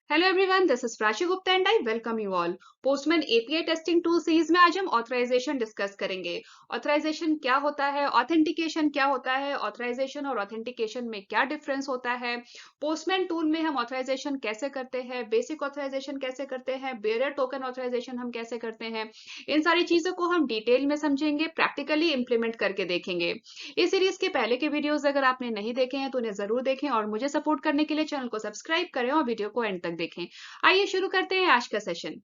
Hello everyone, this is Prachi Gupta and I welcome you all. Postman API testing tool series में आज हम authorisation discuss करेंगे। Authorisation क्या होता है, ऑथेंटिकेशन क्या होता है, ऑथराइजेशन और ऑथेंटिकेशन में क्या डिफरेंस होता है, पोस्टमैन टूल में हम ऑथराइजेशन कैसे करते हैं, बेसिक ऑथराइजेशन कैसे करते हैं, बेयरर टोकन ऑथराइजेशन हम कैसे करते हैं। इन सारी चीजों को हम डिटेल में समझेंगे, प्रैक्टिकली इंप्लीमेंट करके देखेंगे। इस सीरीज के पहले के वीडियोस अगर आपने नहीं देखे हैं तो उन्हें जरूर देखें और मुझे सपोर्ट करने के लिए चैनल को सब्सक्राइब करें और वीडियो को एंड तक देखें। आइए शुरू करते हैं आज का सेशन।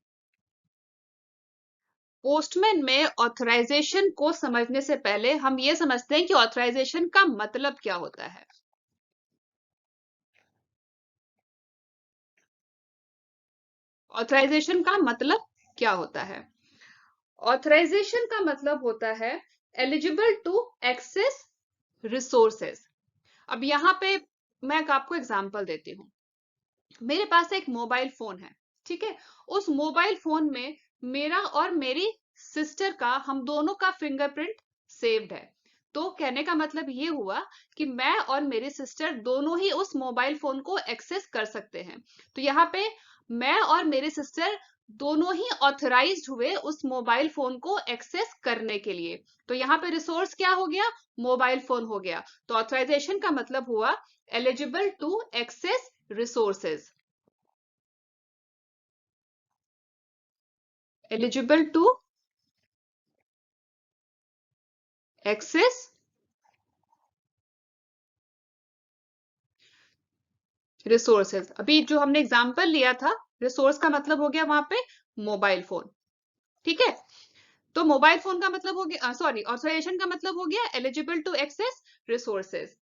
पोस्टमैन में ऑथराइजेशन को समझने से पहले हम ये समझते हैं कि ऑथराइजेशन का मतलब क्या होता है। ऑथराइजेशन का मतलब क्या होता है? ऑथराइजेशन का मतलब होता है एलिजिबल टू एक्सेस रिसोर्सेज। अब यहाँ पे मैं आपको एग्जांपल देती हूँ। मेरे पास एक मोबाइल फोन है, ठीक है। उस मोबाइल फोन में मेरा और मेरी सिस्टर का, हम दोनों का फिंगरप्रिंट सेव्ड है। तो कहने का मतलब ये हुआ कि मैं और मेरी सिस्टर दोनों ही उस मोबाइल फोन को एक्सेस कर सकते हैं। तो यहाँ पे मैं और मेरी सिस्टर दोनों ही ऑथराइज्ड हुए उस मोबाइल फोन को एक्सेस करने के लिए। तो यहाँ पे रिसोर्स क्या हो गया? मोबाइल फोन हो गया। तो ऑथराइजेशन का मतलब हुआ eligible to access resources, eligible to access resources। अभी जो हमने एग्जांपल लिया था, रिसोर्स का मतलब हो गया वहां पे मोबाइल फोन, ठीक है। तो मोबाइल फोन का मतलब हो गया, सॉरी, ऑथराइजेशन का मतलब हो गया एलिजिबल टू एक्सेस रिसोर्सेज।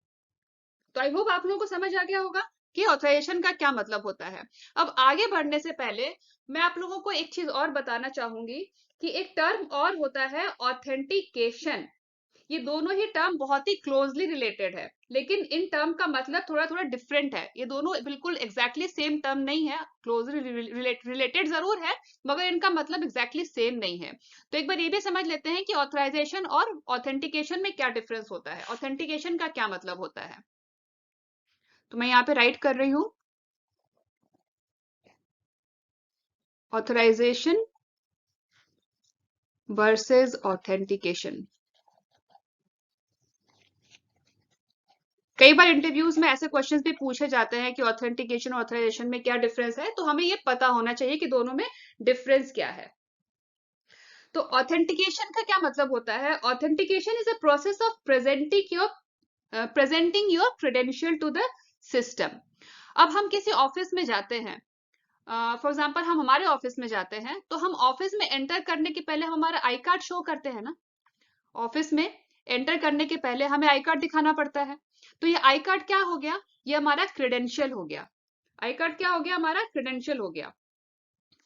तो आई होप आप लोगों को समझ आ गया होगा कि ऑथराइजेशन का क्या मतलब होता है। अब आगे बढ़ने से पहले मैं आप लोगों को एक चीज और बताना चाहूंगी कि एक टर्म और होता है ऑथेंटिकेशन। ये दोनों ही टर्म बहुत ही क्लोजली रिलेटेड है, लेकिन इन टर्म का मतलब थोड़ा थोड़ा डिफरेंट है। ये दोनों बिल्कुल एग्जैक्टली सेम टर्म नहीं है, क्लोजली रिलेटेड जरूर है, मगर इनका मतलब एग्जैक्टली सेम नहीं है। तो एक बार ये भी समझ लेते हैं कि ऑथराइजेशन और ऑथेंटिकेशन में क्या डिफरेंस होता है, ऑथेंटिकेशन का क्या मतलब होता है। तो मैं यहाँ पे राइट कर रही हूँ, ऑथराइजेशन वर्सेस ऑथेंटिकेशन। कई बार इंटरव्यूज में ऐसे क्वेश्चंस भी पूछे जाते हैं कि ऑथेंटिकेशन और ऑथराइजेशन में क्या डिफरेंस है, तो हमें ये पता होना चाहिए कि दोनों में डिफरेंस क्या है। तो ऑथेंटिकेशन का क्या मतलब होता है? Authentication is a process of presenting your credential to the system. अब हम किसी ऑफिस में जाते हैं, फॉर एग्जाम्पल हम हमारे ऑफिस में जाते हैं, तो हम ऑफिस में एंटर करने के पहले हमारा आई कार्ड शो करते हैं ना। ऑफिस में एंटर करने के पहले हमें आई कार्ड दिखाना पड़ता है। तो ये आई कार्ड क्या हो गया? ये हमारा क्रेडेंशियल हो गया। आई कार्ड क्या हो गया? हमारा क्रेडेंशियल हो गया।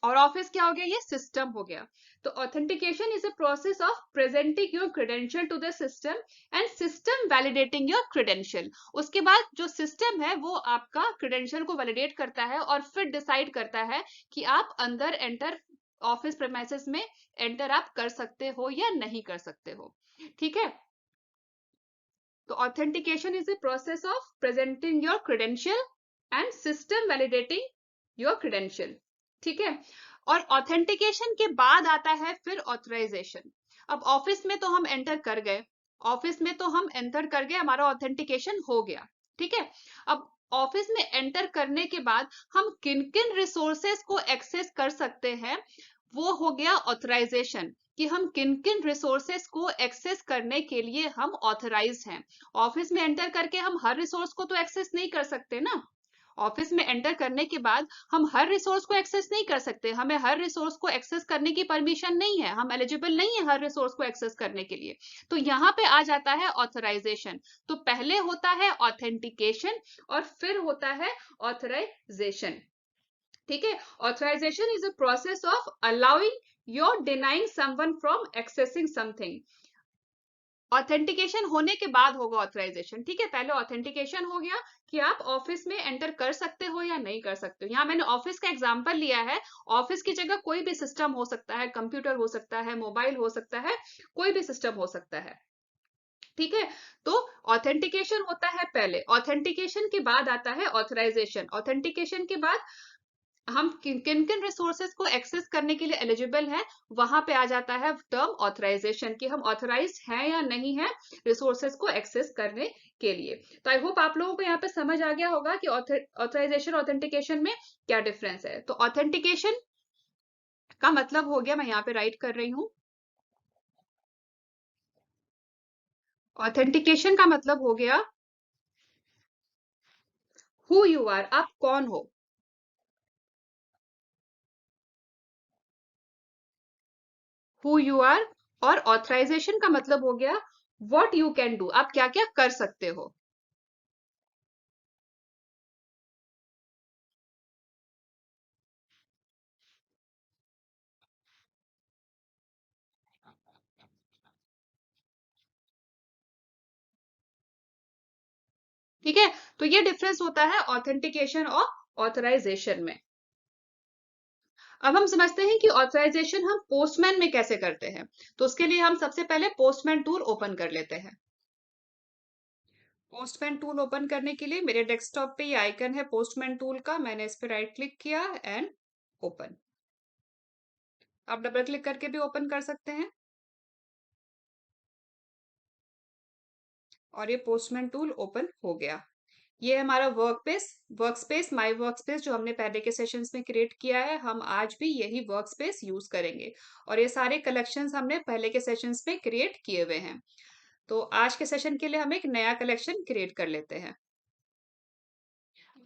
और ऑफिस क्या हो गया? ये सिस्टम हो गया। तो authentication is a process of presenting your credential to the system and system validating your credential. उसके बाद जो सिस्टम है वो आपका क्रेडेंशियल को वैलिडेट करता है और फिर डिसाइड करता है कि आप अंदर एंटर, ऑफिस प्रेमाइसेस में एंटर आप कर सकते हो या नहीं कर सकते हो, ठीक है। तो authentication is the process of presenting your credential and system validating your credential, ठीक है। और ऑथेंटिकेशन के बाद आता है फिर ऑथराइजेशन। अब ऑफिस में तो हम एंटर कर गए, ऑफिस में तो हम एंटर कर गए, हमारा ऑथेंटिकेशन हो गया, ठीक है। अब ऑफिस में एंटर करने के बाद हम किन किन रिसोर्सेस को एक्सेस कर सकते हैं, वो हो गया ऑथराइजेशन, कि हम किन किन रिसोर्सेस को एक्सेस करने के लिए हम ऑथराइज हैं। ऑफिस में एंटर करके हम हर रिसोर्स को तो एक्सेस नहीं कर सकते ना। ऑफिस में एंटर करने के बाद हम हर रिसोर्स को एक्सेस नहीं कर सकते, हमें हर रिसोर्स को एक्सेस करने की परमिशन नहीं है, हम एलिजिबल नहीं है हर रिसोर्स को एक्सेस करने के लिए। तो यहाँ पे आ जाता है ऑथराइजेशन। तो पहले होता है ऑथेंटिकेशन और फिर होता है ऑथराइजेशन, ठीक है। Authorization is a process of allowing your denying someone from accessing something. Authentication होने के बाद होगा ऑथराइजेशन, ठीक है। पहले ऑथेंटिकेशन हो गया कि आप ऑफिस में एंटर कर सकते हो या नहीं कर सकते हो। यहाँ मैंने ऑफिस का एग्जांपल लिया है। ऑफिस की जगह कोई भी सिस्टम हो सकता है, कंप्यूटर हो सकता है, मोबाइल हो सकता है, कोई भी सिस्टम हो सकता है, ठीक है। तो ऑथेंटिकेशन होता है पहले, ऑथेंटिकेशन के बाद आता है ऑथराइजेशन, ऑथेंटिकेशन के बाद हम किन किन किन रिसोर्सेज को एक्सेस करने के लिए एलिजिबल है, वहां पे आ जाता है टर्म ऑथराइजेशन कि हम ऑथराइज हैं या नहीं है रिसोर्सेज को एक्सेस करने के लिए। तो आई होप आप लोगों को यहाँ पे समझ आ गया होगा कि ऑथराइजेशन ऑथेंटिकेशन में क्या डिफरेंस है। तो ऑथेंटिकेशन का मतलब हो गया, मैं यहाँ पे राइट कर रही हूँ, ऑथेंटिकेशन का मतलब हो गया हु यू आर, आप कौन हो। Who you are. और ऑथराइजेशन का मतलब हो गया व्हाट यू कैन डू, आप क्या क्या कर सकते हो। ठीक है, तो ये डिफरेंस होता है ऑथेंटिकेशन और ऑथराइजेशन में। अब हम समझते हैं कि ऑथराइजेशन हम पोस्टमैन में कैसे करते हैं। तो उसके लिए हम सबसे पहले पोस्टमैन टूल ओपन कर लेते हैं। पोस्टमैन टूल ओपन करने के लिए मेरे डेस्कटॉप पे ये आइकन है पोस्टमैन टूल का, मैंने इस पे राइट क्लिक किया एंड ओपन। आप डबल क्लिक करके भी ओपन कर सकते हैं। और ये पोस्टमैन टूल ओपन हो गया। ये हमारा वर्कस्पेस माय वर्कस्पेस जो हमने पहले के सेशंस में क्रिएट किया है, हम आज भी यही वर्कस्पेस यूज करेंगे। और ये सारे कलेक्शंस हमने पहले के सेशंस में क्रिएट किए हुए हैं। तो आज के सेशन के लिए हम एक नया कलेक्शन क्रिएट कर लेते हैं।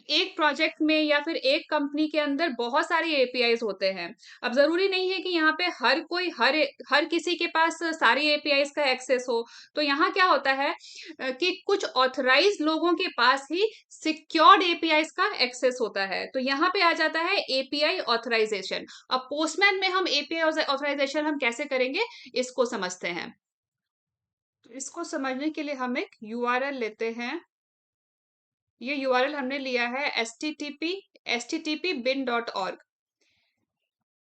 एक प्रोजेक्ट में या फिर एक कंपनी के अंदर बहुत सारे एपीआईज होते हैं। अब जरूरी नहीं है कि यहाँ पे हर कोई हर किसी के पास सारी एपीआईज का एक्सेस हो। तो यहाँ क्या होता है कि कुछ ऑथराइज लोगों के पास ही सिक्योर्ड एपीआईज का एक्सेस होता है। तो यहाँ पे आ जाता है एपीआई ऑथराइजेशन। अब पोस्टमैन में हम एपीआई ऑथराइजेशन हम कैसे करेंगे, इसको समझते हैं। तो इसको समझने के लिए हम एक यूआरएल लेते हैं। ये यूआरएल हमने लिया है http://bin.org।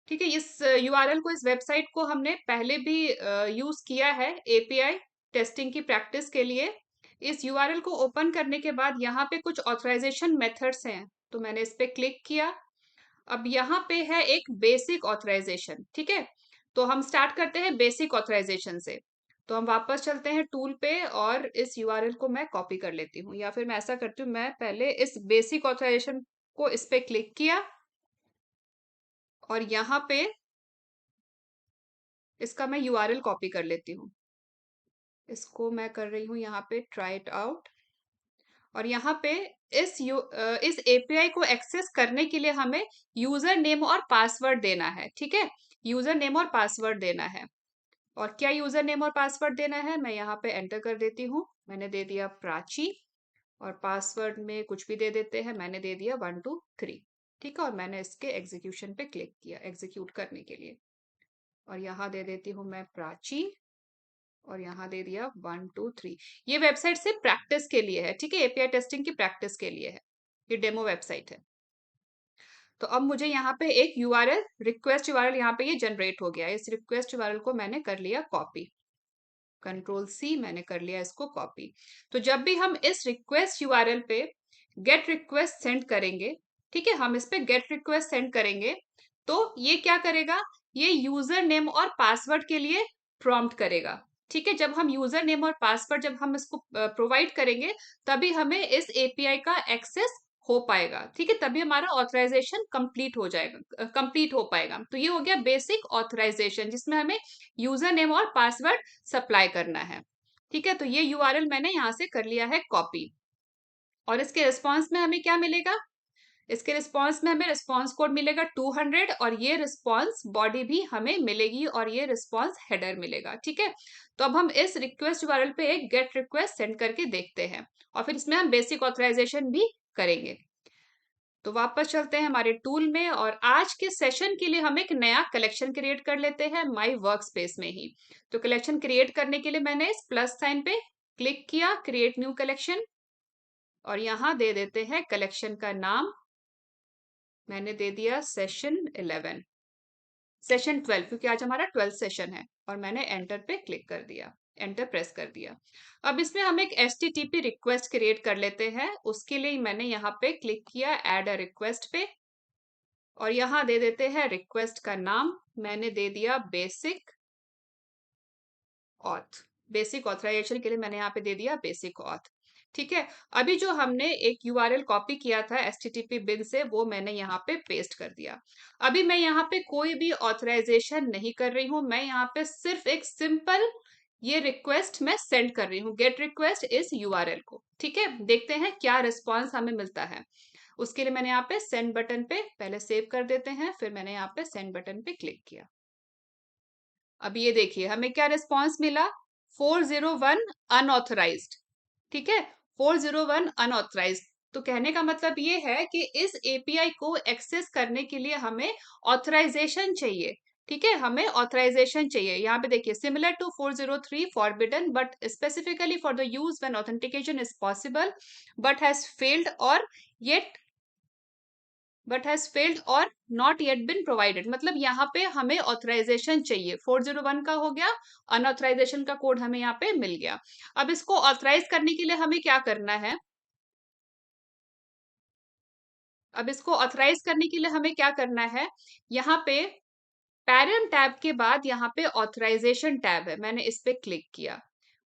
ठीक है, इस यूआरएल को, इस वेबसाइट को हमने पहले भी यूज किया है एपीआई टेस्टिंग की प्रैक्टिस के लिए। इस यूआरएल को ओपन करने के बाद यहाँ पे कुछ ऑथराइजेशन मेथड्स हैं, तो मैंने इस पे क्लिक किया। अब यहाँ पे है एक बेसिक ऑथराइजेशन। ठीक है, तो हम स्टार्ट करते हैं बेसिक ऑथराइजेशन से। तो हम वापस चलते हैं टूल पे और इस यूआरएल को मैं कॉपी कर लेती हूँ, या फिर मैं ऐसा करती हूँ, मैं पहले इस बेसिक ऑथराइजेशन को इस पे क्लिक किया और यहाँ पे इसका मैं यूआरएल कॉपी कर लेती हूँ। इसको मैं कर रही हूँ यहाँ पे ट्राई इट आउट। और यहाँ पे इस एपीआई को एक्सेस करने के लिए हमें यूजर नेम और पासवर्ड देना है। ठीक है, यूजर नेम और पासवर्ड देना है। और क्या यूजर नेम और पासवर्ड देना है, मैं यहाँ पे एंटर कर देती हूँ। मैंने दे दिया प्राची, और पासवर्ड में कुछ भी दे देते हैं, मैंने दे दिया 123। ठीक है, और मैंने इसके एग्जीक्यूशन पे क्लिक किया एग्जीक्यूट करने के लिए। और यहाँ दे देती हूँ मैं प्राची, और यहाँ दे दिया 123। ये वेबसाइट सिर्फ प्रैक्टिस के लिए है। ठीक है, एपीआई टेस्टिंग की प्रैक्टिस के लिए है, ये डेमो वेबसाइट है। तो अब मुझे यहाँ पे एक यूआरएल रिक्वेस्ट यूआरएल यहाँ पे ये जनरेट हो गया। इस रिक्वेस्ट यूआरएल को मैंने कर लिया कॉपी, कंट्रोल सी, मैंने कर लिया इसको कॉपी। तो जब भी हम इस रिक्वेस्ट यूआरएल पे गेट रिक्वेस्ट सेंड करेंगे, ठीक है, हम इस पे गेट रिक्वेस्ट सेंड करेंगे, तो ये क्या करेगा, ये यूजर नेम और पासवर्ड के लिए प्रॉम्प्ट करेगा। ठीक है, जब हम यूजर नेम और पासवर्ड जब हम इसको प्रोवाइड करेंगे, तभी हमें इस एपीआई का एक्सेस हो पाएगा। ठीक है, तभी हमारा ऑथराइजेशन कंप्लीट हो जाएगा, कंप्लीट हो पाएगा। तो ये हो गया बेसिक ऑथराइजेशन, जिसमें हमें यूजर नेम और पासवर्ड सप्लाई करना है। ठीक है, तो ये यूआरएल मैंने यहाँ से कर लिया है कॉपी। और इसके रिस्पॉन्स में हमें क्या मिलेगा, इसके रिस्पॉन्स में हमें रिस्पॉन्स कोड मिलेगा 200, और ये रिस्पॉन्स बॉडी भी हमें मिलेगी, और ये रिस्पॉन्स हेडर मिलेगा। ठीक है, तो अब हम इस रिक्वेस्ट यूआरएल पे एक गेट रिक्वेस्ट सेंड करके देखते हैं, और फिर इसमें हम बेसिक ऑथराइजेशन भी करेंगे। तो वापस चलते हैं हमारे टूल में, और आज के सेशन के लिए हम एक नया कलेक्शन क्रिएट कर लेते हैं माई वर्क स्पेस में ही। तो कलेक्शन क्रिएट करने के लिए मैंने इस प्लस साइन पे क्लिक किया, क्रिएट न्यू कलेक्शन, और यहाँ दे देते हैं कलेक्शन का नाम, मैंने दे दिया सेशन 12, क्योंकि आज हमारा 12th सेशन है। और मैंने एंटर पे क्लिक कर दिया, एंटर प्रेस कर दिया। अब इसमें हम एक एचटीटीपी रिक्वेस्ट क्रिएट कर लेते हैं। उसके लिए मैंने यहाँ पे क्लिक किया ऐड अ रिक्वेस्ट पे, और यहाँ दे देते हैं रिक्वेस्ट का नाम, मैंने दे दिया बेसिक ऑथ। बेसिक ऑथराइजेशन के लिए मैंने यहाँ पे दे दिया बेसिक ऑथ। ठीक है, अभी जो हमने एक यूआरएल कॉपी किया था एचटीटीपी बिन से, वो मैंने यहाँ पे पेस्ट कर दिया। अभी मैं यहाँ पे कोई भी ऑथराइजेशन नहीं कर रही हूँ, मैं यहाँ पे सिर्फ एक सिंपल ये रिक्वेस्ट मैं सेंड कर रही हूँ, गेट रिक्वेस्ट इस यूआरएल को। ठीक है, देखते हैं क्या रिस्पॉन्स हमें मिलता है। उसके लिए मैंने यहाँ पे सेंड बटन पे पहले सेव कर देते हैं, फिर मैंने यहाँ पे सेंड बटन पे क्लिक किया। अब ये देखिए हमें क्या रिस्पॉन्स मिला, 401 अनऑथराइज्ड। ठीक है, 401 अनऑथराइज्ड। तो कहने का मतलब ये है कि इस एपीआई को एक्सेस करने के लिए हमें ऑथराइजेशन चाहिए। ठीक है, हमें ऑथराइजेशन चाहिए। यहाँ पे देखिए, similar to 403 forbidden but specifically for the use when authentication is possible but has failed or not yet been provided. मतलब यहाँ पे हमें ऑथराइजेशन चाहिए। 401 का हो गया, अनऑथराइजेशन का कोड हमें यहाँ पे मिल गया। अब इसको ऑथराइज करने के लिए हमें क्या करना है, यहाँ पे पैरम टैब के बाद यहाँ पे ऑथराइजेशन टैब है, मैंने इस पे क्लिक किया।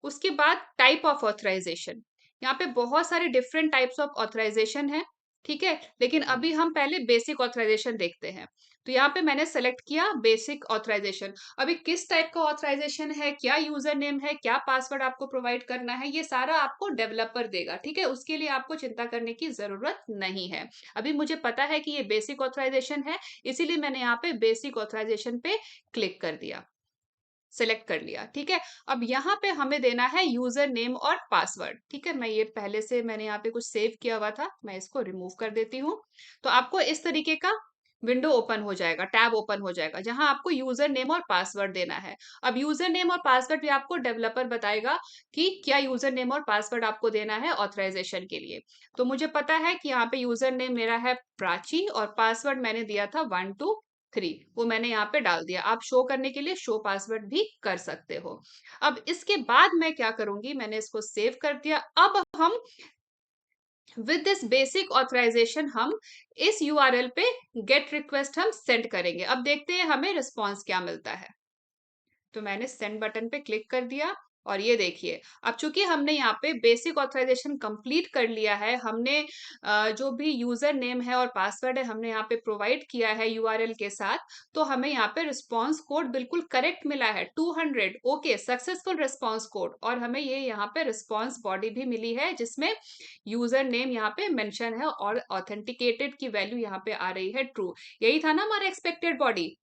उसके बाद टाइप ऑफ ऑथराइजेशन, यहाँ पे बहुत सारे डिफरेंट टाइप्स ऑफ ऑथराइजेशन है। ठीक है, लेकिन अभी हम पहले बेसिक ऑथराइजेशन देखते हैं। तो यहाँ पे मैंने सेलेक्ट किया बेसिक ऑथराइजेशन। अभी किस टाइप का ऑथराइजेशन है, क्या यूजर नेम है, क्या पासवर्ड आपको प्रोवाइड करना है, ये सारा आपको डेवलपर देगा। ठीक है, उसके लिए आपको चिंता करने की जरूरत नहीं है। अभी मुझे पता है कि ये बेसिक ऑथराइजेशन है, इसीलिए मैंने यहाँ पे बेसिक ऑथराइजेशन पे क्लिक कर दिया, सेलेक्ट कर लिया। ठीक है, अब यहाँ पे हमें देना है यूजर नेम और पासवर्ड। ठीक है, मैं ये पहले से मैंने यहाँ पे कुछ सेव किया हुआ था, मैं इसको रिमूव कर देती हूँ। तो आपको इस तरीके का विंडो ओपन हो जाएगा, टैब ओपन हो जाएगा, जहां आपको यूजर नेम और पासवर्ड देना है। अब यूजर नेम और पासवर्ड भी आपको डेवलपर बताएगा कि क्या यूजर नेम और पासवर्ड आपको देना है ऑथराइजेशन के लिए। तो मुझे पता है कि यहाँ पे यूजर नेम मेरा है प्राची और पासवर्ड मैंने दिया था 123, वो मैंने यहाँ पे डाल दिया। आप शो करने के लिए शो पासवर्ड भी कर सकते हो। अब इसके बाद मैं क्या करूंगी, मैंने इसको सेव कर दिया। अब हम विद दिस बेसिक ऑथराइजेशन हम इस यूआरएल पे गेट रिक्वेस्ट हम सेंड करेंगे। अब देखते हैं हमें रिस्पॉन्स क्या मिलता है। तो मैंने सेंड बटन पे क्लिक कर दिया और ये देखिए, अब चूंकि हमने यहाँ पे बेसिक ऑथराइजेशन कंप्लीट कर लिया है, हमने जो भी यूजर नेम है और पासवर्ड है हमने यहाँ पे प्रोवाइड किया है यूआरएल के साथ, तो हमें यहाँ पे रिस्पॉन्स कोड बिल्कुल करेक्ट मिला है 200। Okay, successful response code. और हमें ये यहाँ पे रिस्पॉन्स बॉडी भी मिली है जिसमें यूजर नेम यहाँ पे मेंशन है और ऑथेंटिकेटेड की वैल्यू यहाँ पे आ रही है ट्रू। यही था ना हमारा एक्सपेक्टेड बॉडी।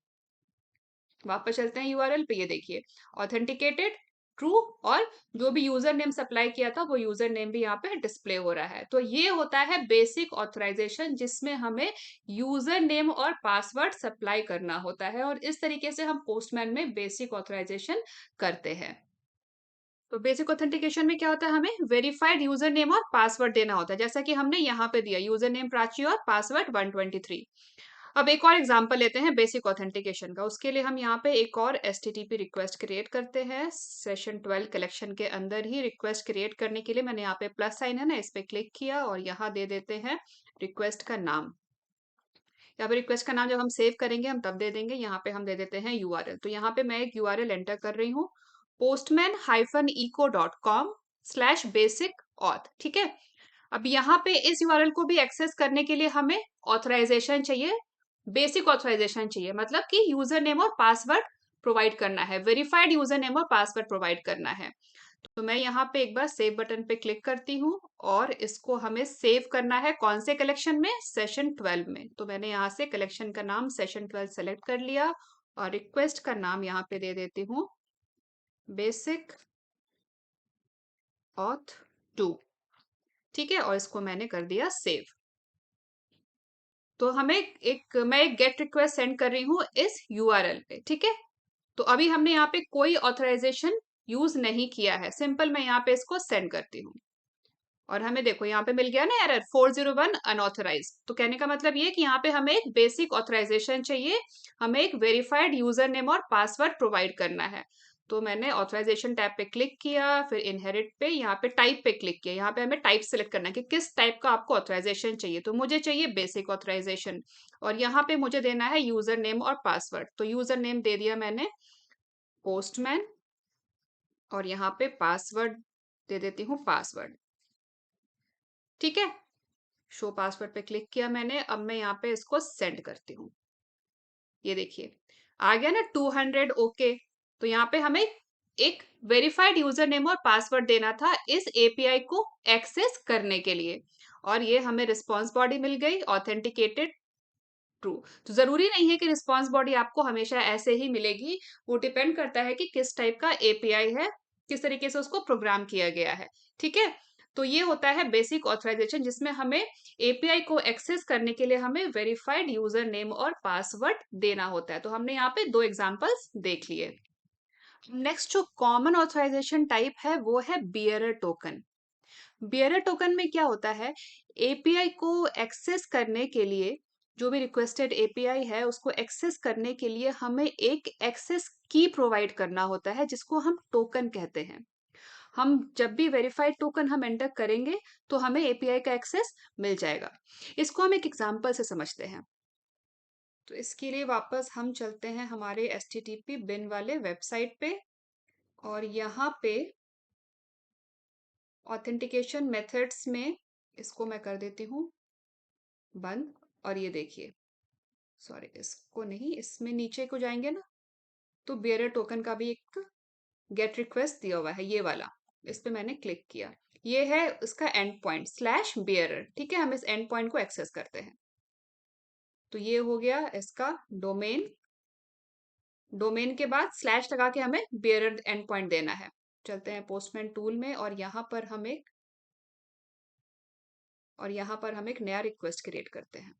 वापस चलते हैं यूआरएल पे, ये देखिए ऑथेंटिकेटेड ट्रू, और जो भी यूजर नेम सप्लाई किया था वो यूजर नेम भी यहाँ पे डिस्प्ले हो रहा है। तो ये होता है बेसिक ऑथराइजेशन, जिसमें हमें यूजर नेम और पासवर्ड सप्लाई करना होता है, और इस तरीके से हम पोस्टमैन में बेसिक ऑथराइजेशन करते हैं। तो बेसिक ऑथेंटिकेशन में क्या होता है, हमें वेरीफाइड यूजर नेम और पासवर्ड देना होता है, जैसा कि हमने यहाँ पे दिया यूजर नेम प्राची और पासवर्ड 123। अब एक और एग्जांपल लेते हैं बेसिक ऑथेंटिकेशन का। उसके लिए हम यहाँ पे एक और एचटीटीपी रिक्वेस्ट क्रिएट करते हैं। सेशन 12 कलेक्शन के अंदर ही रिक्वेस्ट क्रिएट करने के लिए मैंने यहाँ पे प्लस साइन है ना, इस पे क्लिक किया और यहाँ दे देते हैं रिक्वेस्ट का नाम। यहाँ पे रिक्वेस्ट का नाम जब हम सेव करेंगे हम तब दे देंगे, यहाँ पे हम दे देते हैं यूआरएल। तो यहाँ पे मैं एक यूआरएल एंटर कर रही हूँ, postman-eco.com/basic-auth। ठीक है, अब यहाँ पे इस यूआरएल को भी एक्सेस करने के लिए हमें ऑथराइजेशन चाहिए, बेसिक ऑथराइजेशन चाहिए, मतलब कि यूजर नेम और पासवर्ड प्रोवाइड करना है, वेरीफाइड यूजर नेम और पासवर्ड प्रोवाइड करना है। तो मैं यहाँ पे एक बार सेव बटन पे क्लिक करती हूँ और इसको हमें सेव करना है कौन से कलेक्शन में, सेशन 12 में। तो मैंने यहाँ से कलेक्शन का नाम सेशन 12 सेलेक्ट कर लिया और रिक्वेस्ट का नाम यहाँ पे दे देती हूँ बेसिक ऑथ 2। ठीक है, और इसको मैंने कर दिया सेव। तो मैं एक गेट रिक्वेस्ट सेंड कर रही हूँ इस यूआरएल पे। ठीक है, तो अभी हमने यहाँ पे कोई ऑथराइजेशन यूज नहीं किया है, सिंपल मैं यहाँ पे इसको सेंड करती हूँ और हमें देखो यहाँ पे मिल गया ना एरर 401 अनऑथराइज। तो कहने का मतलब ये कि यहाँ पे हमें एक बेसिक ऑथराइजेशन चाहिए, हमें एक वेरीफाइड यूजर नेम और पासवर्ड प्रोवाइड करना है। तो मैंने ऑथराइजेशन टैब पे क्लिक किया, फिर इनहेरिट पे यहाँ पे टाइप पे क्लिक किया। यहाँ पे हमें टाइप सेलेक्ट करना है कि किस टाइप का आपको ऑथराइजेशन चाहिए। तो मुझे चाहिए बेसिक ऑथराइजेशन, और यहाँ पे मुझे देना है यूजर नेम और पासवर्ड। तो यूजर नेम दे दिया मैंने पोस्टमैन, और यहाँ पे पासवर्ड दे देती हूँ पासवर्ड। ठीक है, शो पासवर्ड पे क्लिक किया मैंने। अब मैं यहाँ पे इसको सेंड करती हूँ। ये देखिए आ गया ना 200। ओके, तो यहाँ पे हमें एक वेरीफाइड यूजर नेम और पासवर्ड देना था इस एपीआई को एक्सेस करने के लिए, और ये हमें रिस्पॉन्स बॉडी मिल गई ऑथेंटिकेटेड ट्रू। तो जरूरी नहीं है कि रिस्पॉन्स बॉडी आपको हमेशा ऐसे ही मिलेगी, वो डिपेंड करता है कि किस टाइप का एपीआई है, किस तरीके से उसको प्रोग्राम किया गया है। ठीक है, तो ये होता है बेसिक ऑथराइजेशन, जिसमें हमें एपीआई को एक्सेस करने के लिए हमें वेरीफाइड यूजर नेम और पासवर्ड देना होता है। तो हमने यहाँ पे 2 एग्जांपल्स देख लिए। नेक्स्ट जो कॉमन ऑथराइजेशन टाइप है वो है बियरर टोकन। बियरर टोकन में क्या होता है, एपीआई को एक्सेस करने के लिए, जो भी रिक्वेस्टेड एपीआई है उसको एक्सेस करने के लिए हमें एक एक्सेस की प्रोवाइड करना होता है, जिसको हम टोकन कहते हैं। हम जब भी वेरीफाइड टोकन हम एंटर करेंगे तो हमें एपीआई का एक्सेस मिल जाएगा। इसको हम एक एग्जांपल से समझते हैं। तो इसके लिए वापस हम चलते हैं हमारे एचटीटीपी बिन वाले वेबसाइट पे, और यहाँ पे ऑथेंटिकेशन मेथड्स में इसको मैं कर देती हूँ बंद। और ये देखिए, सॉरी इसको नहीं, इसमें नीचे को जाएंगे ना, तो बियरर टोकन का भी एक गेट रिक्वेस्ट दिया हुआ है, ये वाला। इस पे मैंने क्लिक किया, ये है उसका एंड पॉइंट स्लैश बियरर। ठीक है, हम इस एंड पॉइंट को एक्सेस करते हैं। तो ये हो गया इसका डोमेन। डोमेन के बाद स्लैश लगा के हमें बियरर एंड पॉइंट देना है। चलते हैं पोस्टमैन टूल में, और यहाँ पर हम एक नया रिक्वेस्ट क्रिएट करते हैं।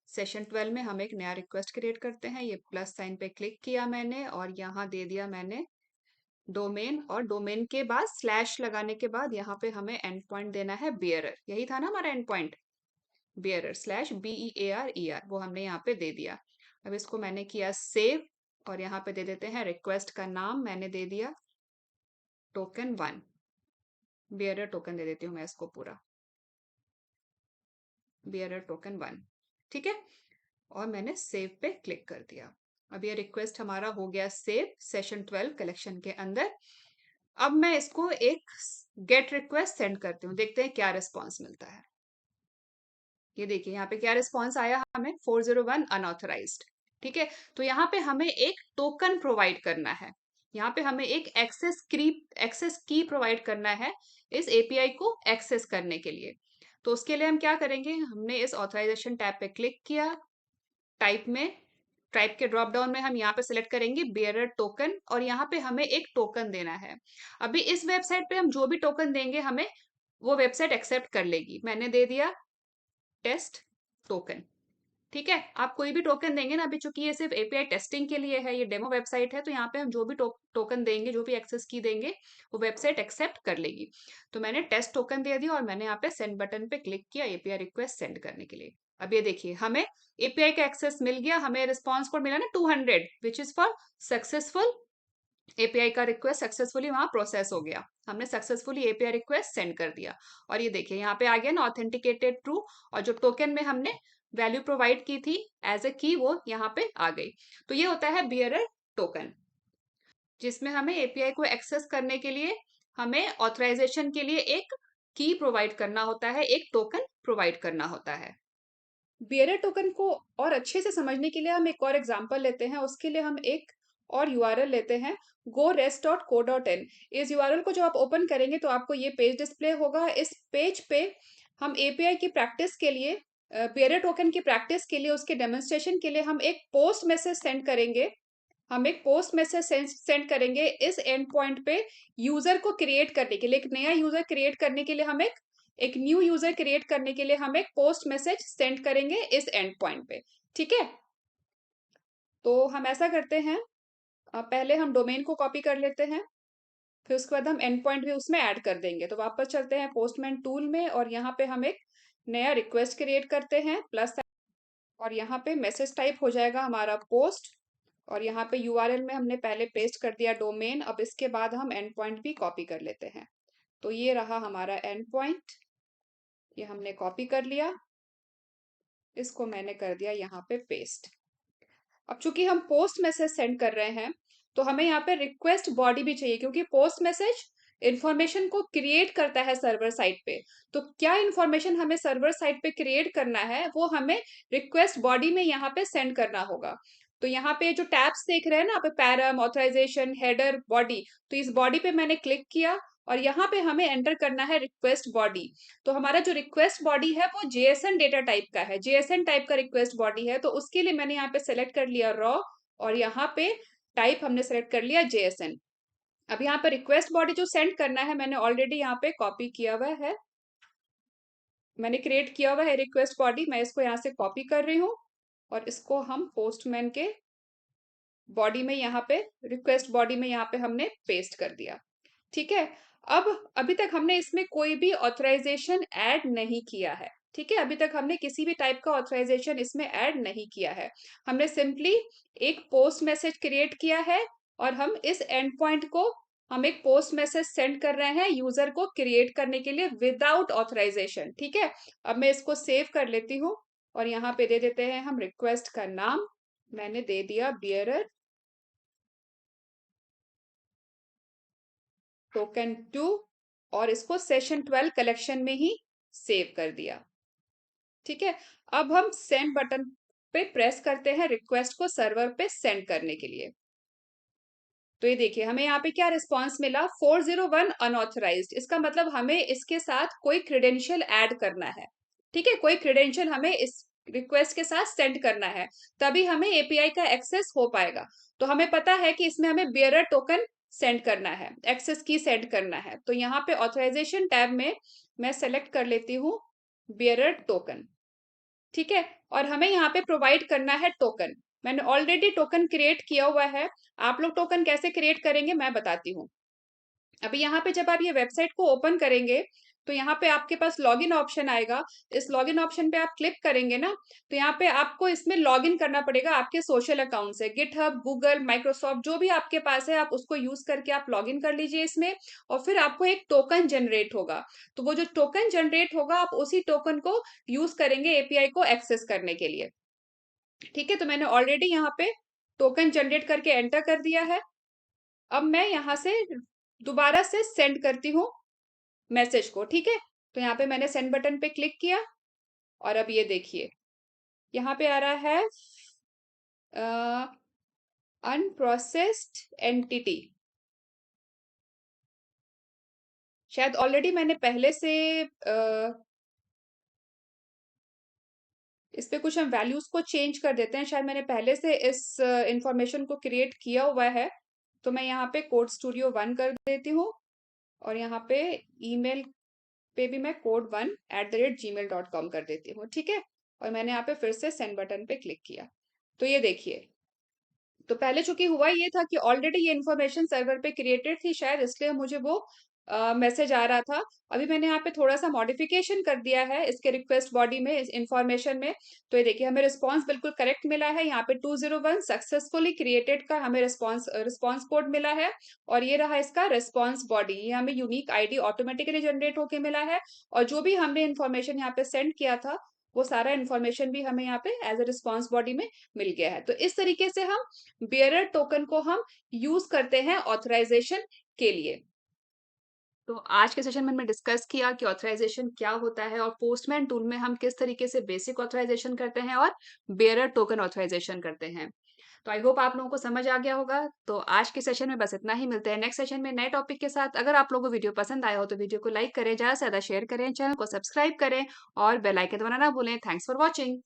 सेशन 12 में हम एक नया रिक्वेस्ट क्रिएट करते हैं। ये प्लस साइन पे क्लिक किया मैंने, और यहाँ दे दिया मैंने डोमेन, और डोमेन के बाद स्लैश लगाने के बाद यहाँ पे हमें एंड पॉइंट देना है बियरर। यही था ना हमारा and point, bearer slash BEARER, वो हमने यहाँ पे दे दिया। अब इसको मैंने किया सेव, और यहाँ पे दे देते हैं रिक्वेस्ट का नाम मैंने दे दिया टोकन 1, बियरर टोकन दे देती हूँ मैं इसको पूरा, बियरर टोकन 1। ठीक है, और मैंने सेव पे क्लिक कर दिया। अब ये रिक्वेस्ट हमारा हो गया सेव सेशन 12 कलेक्शन के अंदर। अब मैं इसको एक गेट रिक्वेस्ट सेंड करती हूँ, देखते हैं क्या रिस्पॉन्स मिलता है। ये देखिए यहाँ पे क्या रिस्पॉन्स आया हमें, 401 अनऑथराइज्ड। ठीक है, तो यहाँ पे हमें एक टोकन प्रोवाइड करना है, यहाँ पे हमें एक एक्सेस की प्रोवाइड करना है इस एपीआई को एक्सेस करने के लिए। तो उसके लिए हम क्या करेंगे, हमने इस ऑथराइजेशन टैब पे क्लिक किया, टाइप के ड्रॉप डाउन में हम यहाँ पे सिलेक्ट करेंगे बियरर टोकन, और यहाँ पे हमें एक टोकन देना है। अभी इस वेबसाइट पे हम जो भी टोकन देंगे हमें वो वेबसाइट एक्सेप्ट कर लेगी। मैंने दे दिया टेस्ट टोकन। ठीक है, आप कोई भी टोकन देंगे ना, अभी चूंकि ये सिर्फ एपीआई टेस्टिंग के लिए है, ये डेमो वेबसाइट है, तो यहाँ पे हम जो भी टोकन देंगे, जो भी एक्सेस की देंगे, वो वेबसाइट एक्सेप्ट कर लेगी। तो मैंने टेस्ट टोकन दे दिया, और मैंने यहाँ पे सेंड बटन पे क्लिक किया एपीआई रिक्वेस्ट सेंड करने के लिए। अब ये देखिए हमें एपीआई का एक्सेस मिल गया, हमें रिस्पॉन्स कोड मिला ना 200, which is for successful. API का रिक्वेस्ट सक्सेसफुली वहां प्रोसेस हो गया, हमने सक्सेसफुली एपीआई रिक्वेस्ट सेंड कर दिया। और ये देखिए यहाँ पे आ गया ना ऑथेंटिकेटेड ट्रू, और जो टोकन में हमने वैल्यू प्रोवाइड की थी एज ए की, वो यहाँ पे आ गई। तो ये होता है बियरर टोकन, जिसमें हमें एपीआई को एक्सेस करने के लिए हमें ऑथराइजेशन के लिए एक की प्रोवाइड करना होता है, एक टोकन प्रोवाइड करना होता है। बियरर टोकन को और अच्छे से समझने के लिए हम एक और एग्जांपल लेते हैं। उसके लिए हम एक और यूआरएल लेते हैं, gores.co.in। इस यूआरएल को जब आप ओपन करेंगे तो आपको ये पेज डिस्प्ले होगा। इस पेज पे हम एपीआई की प्रैक्टिस के लिए, बियरर टोकन की प्रैक्टिस के लिए, उसके डेमोन्स्ट्रेशन के लिए हम एक पोस्ट मैसेज सेंड करेंगे। सेंड करेंगे इस एंड पॉइंट पे यूजर को क्रिएट करने के लिए, एक नया यूजर क्रिएट करने के लिए हम एक न्यू यूजर क्रिएट करने के लिए हम एक पोस्ट मैसेज सेंड करेंगे इस एंड पॉइंट पे। ठीक है, तो हम ऐसा करते हैं, पहले हम डोमेन को कॉपी कर लेते हैं, फिर उसके बाद हम एंड पॉइंट भी उसमें ऐड कर देंगे। तो वापस चलते हैं पोस्टमैन टूल में, और यहाँ पे हम एक नया रिक्वेस्ट क्रिएट करते हैं प्लस, और यहाँ पे मैसेज टाइप हो जाएगा हमारा पोस्ट, और यहाँ पे यूआरएल में हमने पहले पेस्ट कर दिया डोमेन। अब इसके बाद हम एंड पॉइंट भी कॉपी कर लेते हैं। तो ये रहा हमारा एंड पॉइंट, ये हमने कॉपी कर लिया, इसको मैंने कर दिया यहाँ पे पेस्ट। अब चूंकि हम पोस्ट मैसेज सेंड कर रहे हैं तो हमें यहाँ पे रिक्वेस्ट बॉडी भी चाहिए, क्योंकि पोस्ट मैसेज इंफॉर्मेशन को क्रिएट करता है सर्वर साइड पे। तो क्या इंफॉर्मेशन हमें सर्वर साइड पे क्रिएट करना है वो हमें रिक्वेस्ट बॉडी में यहाँ पे सेंड करना होगा। तो यहाँ पे जो टैब्स देख रहे हैं ना, पे पैरम, ऑथराइजेशन, हेडर, बॉडी, तो इस बॉडी पे मैंने क्लिक किया और यहाँ पे हमें एंटर करना है रिक्वेस्ट बॉडी। तो हमारा जो रिक्वेस्ट बॉडी है वो जेएसएन डेटा टाइप का है, जेएसएन टाइप का रिक्वेस्ट बॉडी है। तो उसके लिए मैंने यहाँ पे सेलेक्ट कर लिया रॉ और यहाँ पे टाइप हमने सेलेक्ट कर लिया जेएसएन। अब यहाँ पे रिक्वेस्ट बॉडी जो सेंड करना है मैंने ऑलरेडी यहाँ पे कॉपी किया हुआ है, मैंने क्रिएट किया हुआ है रिक्वेस्ट बॉडी। मैं इसको यहाँ से कॉपी कर रही हूँ और इसको हम पोस्टमैन के बॉडी में यहाँ पे रिक्वेस्ट बॉडी में यहाँ पे हमने पेस्ट कर दिया। ठीक है। अब अभी तक हमने इसमें कोई भी ऑथराइजेशन ऐड नहीं किया है। ठीक है, अभी तक हमने किसी भी टाइप का ऑथराइजेशन इसमें ऐड नहीं किया है। हमने सिंपली एक पोस्ट मैसेज क्रिएट किया है और हम इस एंड पॉइंट को हम एक पोस्ट मैसेज सेंड कर रहे हैं यूजर को क्रिएट करने के लिए विदाउट ऑथराइजेशन। ठीक है, अब मैं इसको सेव कर लेती हूँ और यहाँ पे दे देते हैं हम रिक्वेस्ट का नाम, मैंने दे दिया बियरर टोकन 2 और इसको सेशन 12 कलेक्शन में ही सेव कर दिया। ठीक है, अब हम सेंड बटन पे प्रेस करते हैं रिक्वेस्ट को सर्वर पे सेंड करने के लिए। तो ये देखिए हमें यहाँ पे क्या रिस्पांस मिला, 401 अनऑथराइज्ड। इसका मतलब हमें इसके साथ कोई क्रेडेंशियल ऐड करना है। ठीक है, कोई क्रेडेंशियल हमें इस रिक्वेस्ट के साथ सेंड करना है, तभी हमें एपीआई का एक्सेस हो पाएगा। तो हमें पता है कि इसमें हमें बियरर टोकन सेंड करना है, एक्सेस की सेंड करना है। तो यहाँ पे ऑथराइजेशन टैब में मैं सेलेक्ट कर लेती हूँ बियरर टोकन। ठीक है, और हमें यहाँ पे प्रोवाइड करना है टोकन। मैंने ऑलरेडी टोकन क्रिएट किया हुआ है, आप लोग टोकन कैसे क्रिएट करेंगे मैं बताती हूँ। अभी यहाँ पे जब आप ये वेबसाइट को ओपन करेंगे तो यहाँ पे आपके पास लॉगिन ऑप्शन आएगा। इस लॉगिन ऑप्शन पे आप क्लिक करेंगे ना, तो यहाँ पे आपको इसमें लॉगिन करना पड़ेगा आपके सोशल अकाउंट से। गिटहब, गूगल, माइक्रोसॉफ्ट जो भी आपके पास है आप उसको यूज करके आप लॉगिन कर लीजिए इसमें, और फिर आपको एक टोकन जनरेट होगा। तो वो जो टोकन जनरेट होगा आप उसी टोकन को यूज करेंगे एपीआई को एक्सेस करने के लिए। ठीक है, तो मैंने ऑलरेडी यहाँ पे टोकन जनरेट करके एंटर कर दिया है। अब मैं यहाँ से दोबारा से सेंड करती हूँ मैसेज को। ठीक है, तो यहाँ पे मैंने सेंड बटन पे क्लिक किया और अब ये देखिए यहाँ पे आ रहा है अनप्रोसेस्ड एंटिटी। शायद ऑलरेडी मैंने पहले से इस पे कुछ हम वैल्यूज को चेंज कर देते हैं, शायद मैंने पहले से इस इंफॉर्मेशन को क्रिएट किया हुआ है। तो मैं यहाँ पे कोड स्टूडियो 1 कर देती हूँ और यहाँ पे ईमेल पे भी मैं code1@gmail.com कर देती हूँ। ठीक है, और मैंने यहाँ पे फिर से सेंड बटन पे क्लिक किया। तो ये देखिए, तो पहले चूंकि हुआ ये था कि ऑलरेडी ये इन्फॉर्मेशन सर्वर पे क्रिएटेड थी, शायद इसलिए मुझे वो मैसेज आ रहा था। अभी मैंने यहाँ पे थोड़ा सा मॉडिफिकेशन कर दिया है इसके रिक्वेस्ट बॉडी में, इस इंफॉर्मेशन में। तो ये देखिए हमें रिस्पांस बिल्कुल करेक्ट मिला है। यहाँ पे 201 सक्सेसफुली क्रिएटेड का हमें रिस्पांस कोड मिला है और ये रहा इसका रिस्पांस बॉडी। ये हमें यूनिक आईडी ऑटोमेटिकली जनरेट होके मिला है और जो भी हमने इन्फॉर्मेशन यहाँ पे सेंड किया था वो सारा इन्फॉर्मेशन भी हमें यहाँ पे एज ए रिस्पांस बॉडी में मिल गया है। तो इस तरीके से हम बियरर टोकन को हम यूज करते हैं ऑथराइजेशन के लिए। तो आज के सेशन में हमने डिस्कस किया कि ऑथराइजेशन क्या होता है और पोस्टमैन टूल में हम किस तरीके से बेसिक ऑथराइजेशन करते हैं और बेयरर टोकन ऑथराइजेशन करते हैं। तो आई होप आप लोगों को समझ आ गया होगा। तो आज के सेशन में बस इतना ही, मिलते हैं नेक्स्ट सेशन में नए टॉपिक के साथ। अगर आप लोगों को वीडियो पसंद आया हो तो वीडियो को लाइक करें, ज्यादा से ज्यादा शेयर करें, चैनल को सब्सक्राइब करें और बेल आइकन दबाना ना भूलें। Thanks for watching.